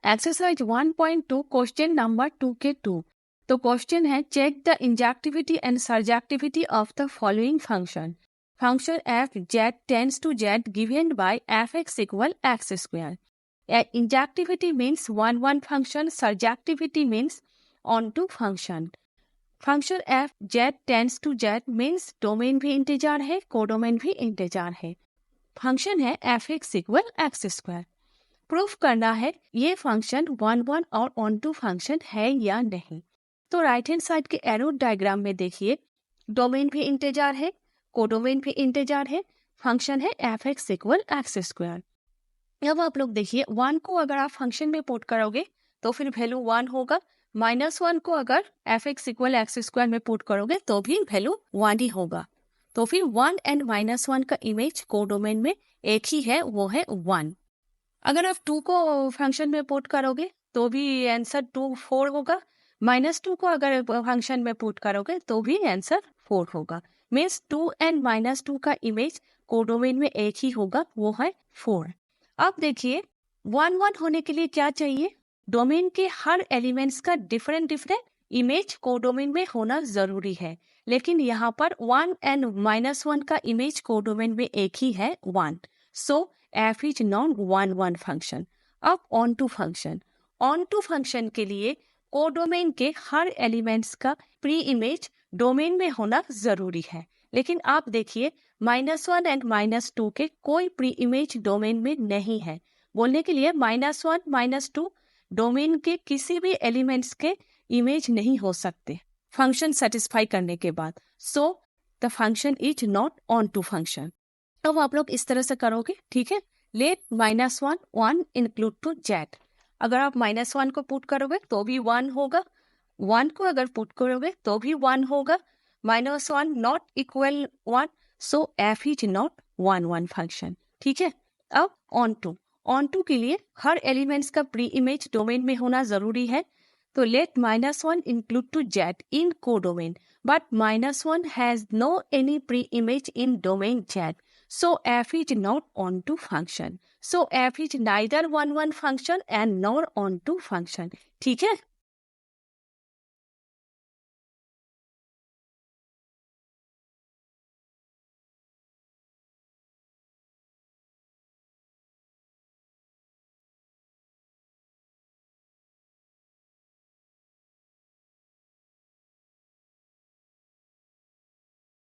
Exercise 1.2 question number 2 के 2। तो question है check the injectivity and surjectivity of the following function. Function F Z tends to Z given by F X equal X square. Injectivity means one function, surjectivity means onto function. Function F Z tends to Z means domain भी integer है, codomain भी integer है। Function है F X equal X square. Proof करना है ये function one और onto function है या नहीं। तो राइट हैंड साइड के एरो डायग्राम में देखिए, डोमेन भी इंटीजर है, कोडोमेन भी इंटीजर है, फंक्शन है F X equal X square. अब आप लोग देखिए, 1 को अगर आप फंक्शन में पुट करोगे तो फिर वैल्यू 1 होगा, -1 को अगर F X equal X square में पुट करोगे तो भी वैल्यू 1 ही होगा। तो फिर 1 एंड -1 का इमेज कोडोमेन में एक ही है, वो है 1। अगर आप 2 को फंक्शन में पुट करोगे तो भी आंसर 4 होगा, -2 को अगर फंक्शन में पुट करोगे तो भी आंसर 4 होगा। मीन्स 2 एंड -2 का इमेज कोडोमेन में एक ही होगा, वो है 4। अब देखिए 1 होने के लिए क्या चाहिए, डोमेन के हर एलिमेंट्स का डिफरेंट इमेज कोडोमेन में होना जरूरी है, लेकिन यहाँ पर 1 एंड -1 का इमेज कोडोमेन में एक ही है, 1। So F is non one function. अब onto function. Onto function के लिए कोडोमेन के हर एलिमेंट्स का प्री इमेज डोमेन में होना जरूरी है, लेकिन आप देखिए -1 एंड -2 के कोई प्री इमेज डोमेन में नहीं है। बोलने के लिए -1 -2 डोमेन के किसी भी एलिमेंट्स के इमेज नहीं हो सकते फंक्शन सेटिस्फाई करने के बाद। So the function is not onto function. अब आप लोग इस तरह से करोगे, ठीक है। Let -1 1 include to Z. अगर आप -1 को पुट करोगे तो भी 1 होगा, 1 को अगर पुट करोगे तो भी 1 होगा, -1 not equal 1, so F is not one function, ठीक है। अब ऑन टू के लिए हर एलिमेंट्स का प्री इमेज डोमेन में होना जरूरी है। तो let -1 include to Z in codomain, but -1 has no any pre image in domain Z, so f is not onto function. So f is neither one function and nor onto function. ठीक है।